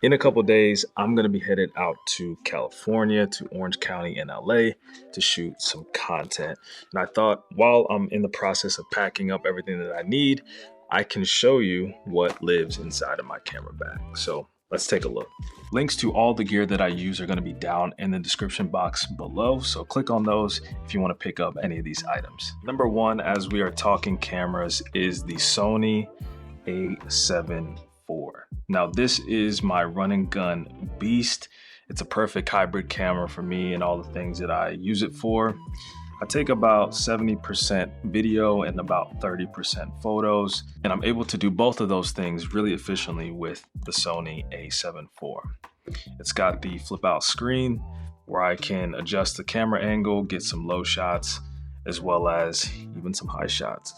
In a couple days, I'm going to be headed out to California, to Orange County in LA to shoot some content. And I thought while I'm in the process of packing up everything that I need, I can show you what lives inside of my camera bag. So let's take a look. Links to all the gear that I use are going to be down in the description box below. So click on those if you want to pick up any of these items. Number one, as we are talking cameras, is the Sony A7 IV. Now this is my run and gun beast. It's a perfect hybrid camera for me and all the things that I use it for. I take about 70% video and about 30% photos, and I'm able to do both of those things really efficiently with the Sony A7 IV. It's got the flip out screen where I can adjust the camera angle, get some low shots, as well as even some high shots.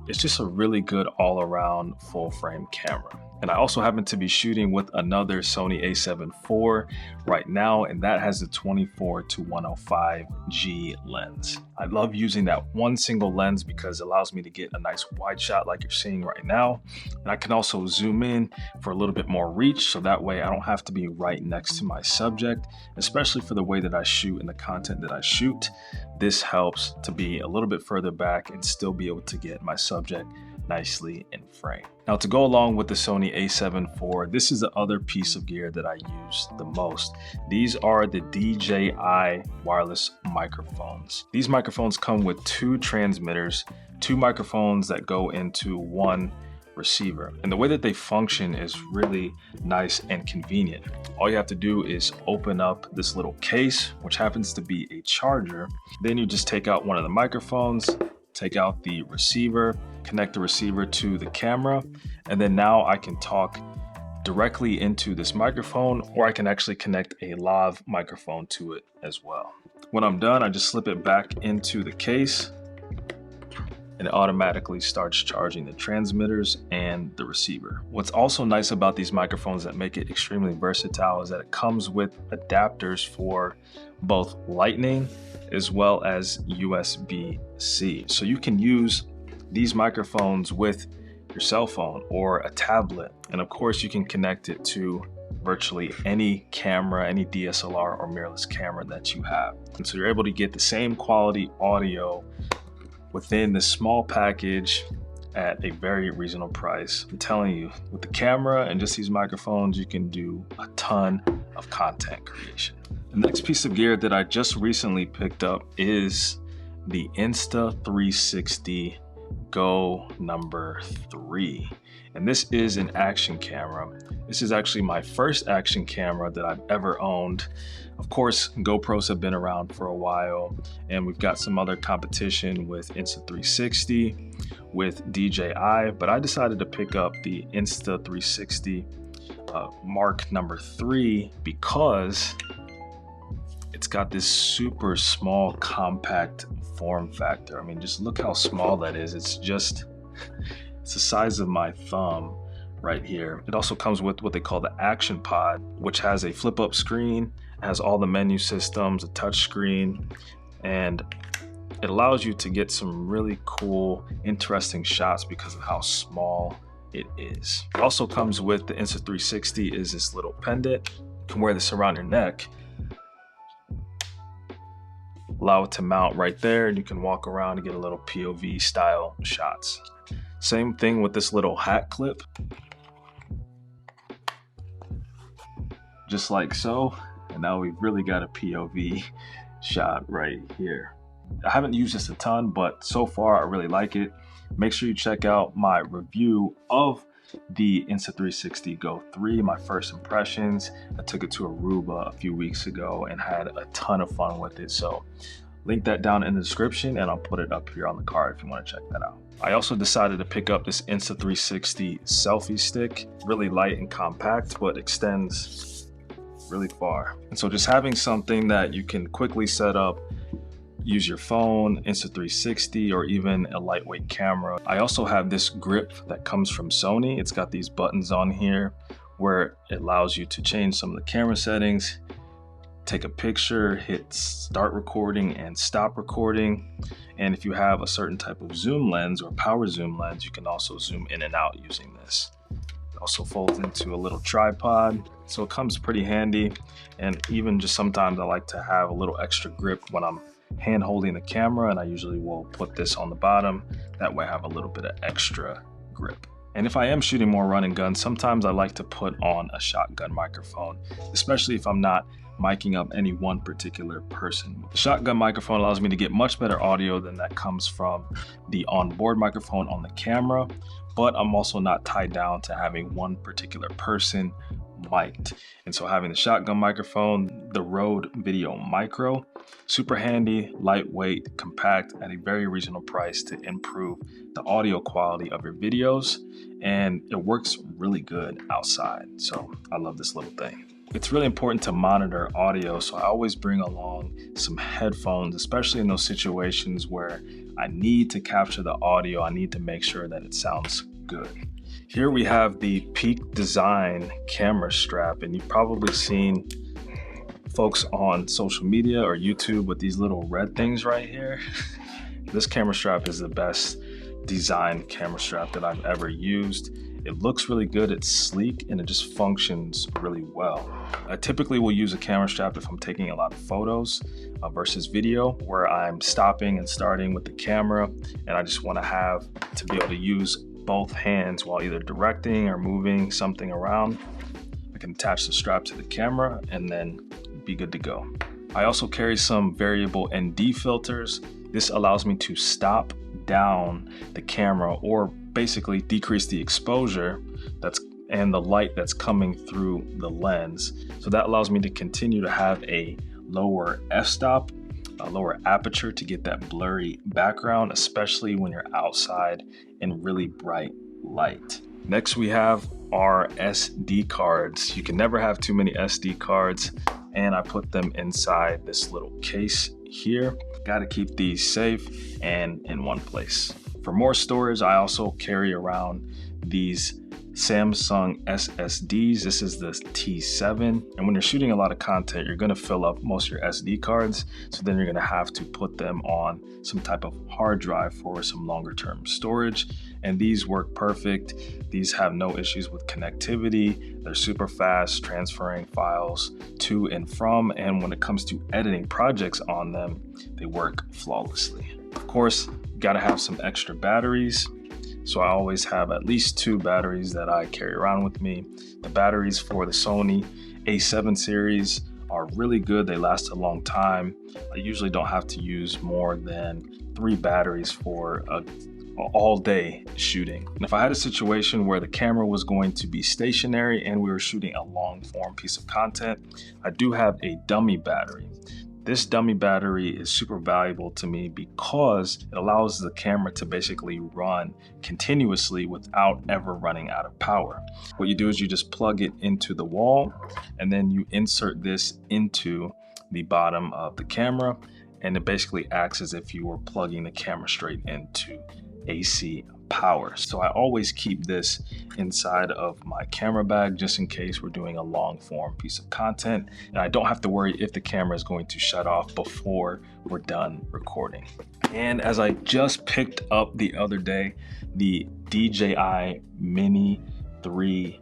It's just a really good all-around full frame camera. And I also happen to be shooting with another Sony A7 IV right now, and that has a 24-105G lens. I love using that one single lens because it allows me to get a nice wide shot like you're seeing right now. And I can also zoom in for a little bit more reach, so that way I don't have to be right next to my subject, especially for the way that I shoot and the content that I shoot. This helps to be a little bit further back and still be able to get my subject nicely in frame. Now, to go along with the Sony A7 IV, this is the other piece of gear that I use the most. These are the DJI wireless microphones. These microphones come with two transmitters, two microphones that go into one receiver. And the way that they function is really nice and convenient. All you have to do is open up this little case, which happens to be a charger. Then you just take out one of the microphones, take out the receiver, connect the receiver to the camera, and then now I can talk directly into this microphone, or I can actually connect a lav microphone to it as well. When I'm done, I just slip it back into the case, and it automatically starts charging the transmitters and the receiver. What's also nice about these microphones that make it extremely versatile is that it comes with adapters for both Lightning as well as USB-C. So you can use these microphones with your cell phone or a tablet. And of course you can connect it to virtually any camera, any DSLR or mirrorless camera that you have. And so you're able to get the same quality audio within this small package at a very reasonable price. I'm telling you, with the camera and just these microphones, you can do a ton of content creation. The next piece of gear that I just recently picked up is the Insta360 Go number 3. And this is an action camera. This is actually my first action camera that I've ever owned. Of course, GoPros have been around for a while, and we've got some other competition with Insta360, with DJI, but I decided to pick up the Insta360 Mark number 3 because it's got this super small, compact form factor. I mean, just look how small that is. It's the size of my thumb right here. It also comes with what they call the Action Pod, which has a flip-up screen, has all the menu systems, a touch screen, and it allows you to get some really cool, interesting shots because of how small it is. It also comes with the Insta360 is this little pendant. You can wear this around your neck, allow it to mount right there, and you can walk around and get a little POV style shots. Same thing with this little hat clip, just like so. And now we've really got a POV shot right here. I haven't used this a ton, but so far I really like it. Make sure you check out my review of the Insta360 Go 3, my first impressions. I took it to Aruba a few weeks ago and had a ton of fun with it. So link that down in the description, and I'll put it up here on the card if you want to check that out. I also decided to pick up this Insta360 selfie stick, really light and compact, but extends really far. And so just having something that you can quickly set up, use your phone, Insta360, or even a lightweight camera. I also have this grip that comes from Sony. It's got these buttons on here where it allows you to change some of the camera settings, take a picture, hit start recording and stop recording. And if you have a certain type of zoom lens or power zoom lens, you can also zoom in and out using this. It Also folds into a little tripod, so it comes pretty handy. And even just sometimes I like to have a little extra grip when I'm hand holding the camera, and I usually will put this on the bottom. That way I have a little bit of extra grip. And if I am shooting more run and gun, sometimes I like to put on a shotgun microphone, especially if I'm not miking up any one particular person. The shotgun microphone allows me to get much better audio than that comes from the onboard microphone on the camera, but I'm also not tied down to having one particular person mic'd. And so having the shotgun microphone, the Rode Video Micro, super handy, lightweight, compact, at a very reasonable price to improve the audio quality of your videos. And it works really good outside. So I love this little thing. It's really important to monitor audio, so I always bring along some headphones, especially in those situations where I need to capture the audio. I need to make sure that it sounds good. Here we have the Peak Design camera strap, and you've probably seen folks on social media or YouTube with these little red things right here. This camera strap is the best design camera strap that I've ever used. It looks really good, it's sleek, and it just functions really well. I typically will use a camera strap if I'm taking a lot of photos versus video, where I'm stopping and starting with the camera, and I just want to be able to use both hands while either directing or moving something around. I can attach the strap to the camera and then be good to go. I also carry some variable ND filters. This allows me to stop down the camera, or basically decrease the exposure and the light that's coming through the lens. So that allows me to continue to have a lower f-stop, a lower aperture to get that blurry background, especially when you're outside in really bright light. Next, we have our SD cards. You can never have too many SD cards, and I put them inside this little case here. Got to keep these safe and in one place. For more storage, I also carry around these Samsung SSDs. This is the T7. And when you're shooting a lot of content, you're going to fill up most of your SD cards. So then you're going to have to put them on some type of hard drive for some longer term storage. And these work perfect. These have no issues with connectivity. They're super fast transferring files to and from. And when it comes to editing projects on them, they work flawlessly. Of course, you got to have some extra batteries. So I always have at least 2 batteries that I carry around with me. The batteries for the Sony A7 series are really good. They last a long time. I usually don't have to use more than 3 batteries for all day shooting. And if I had a situation where the camera was going to be stationary and we were shooting a long form piece of content, I do have a dummy battery. This dummy battery is super valuable to me because it allows the camera to basically run continuously without ever running out of power. What you do is you just plug it into the wall, and then you insert this into the bottom of the camera, and it basically acts as if you were plugging the camera straight into AC power. So I always keep this inside of my camera bag just in case we're doing a long form piece of content, and I don't have to worry if the camera is going to shut off before we're done recording. And as I just picked up the other day, the DJI Mini 3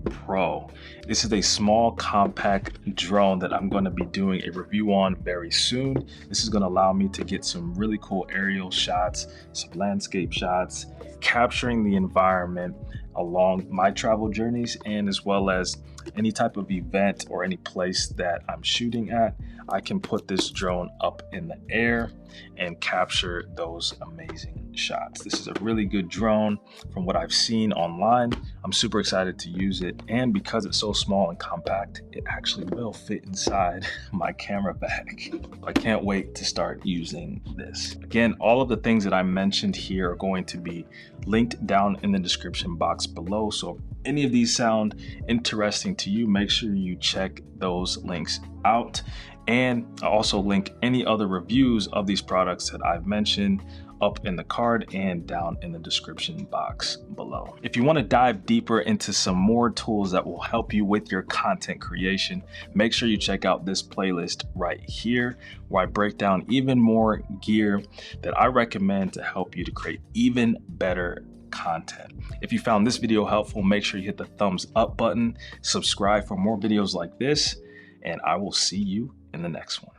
Pro. This is a small compact drone that I'm going to be doing a review on very soon. This is going to allow me to get some really cool aerial shots, some landscape shots, capturing the environment along my travel journeys, and as well as any type of event or any place that I'm shooting at. I can put this drone up in the air and capture those amazing shots. This is a really good drone from what I've seen online. I'm super excited to use it, and because it's so small and compact, it actually will fit inside my camera bag. I can't wait to start using this. Again, all of the things that I mentioned here are going to be linked down in the description box below, so if any of these sound interesting to you, make sure you check those links out. And I'll also link any other reviews of these products that I've mentioned up in the card and down in the description box below. If you want to dive deeper into some more tools that will help you with your content creation, make sure you check out this playlist right here, where I break down even more gear that I recommend to help you to create even better content. If you found this video helpful, make sure you hit the thumbs up button, subscribe for more videos like this, and I will see you in the next one.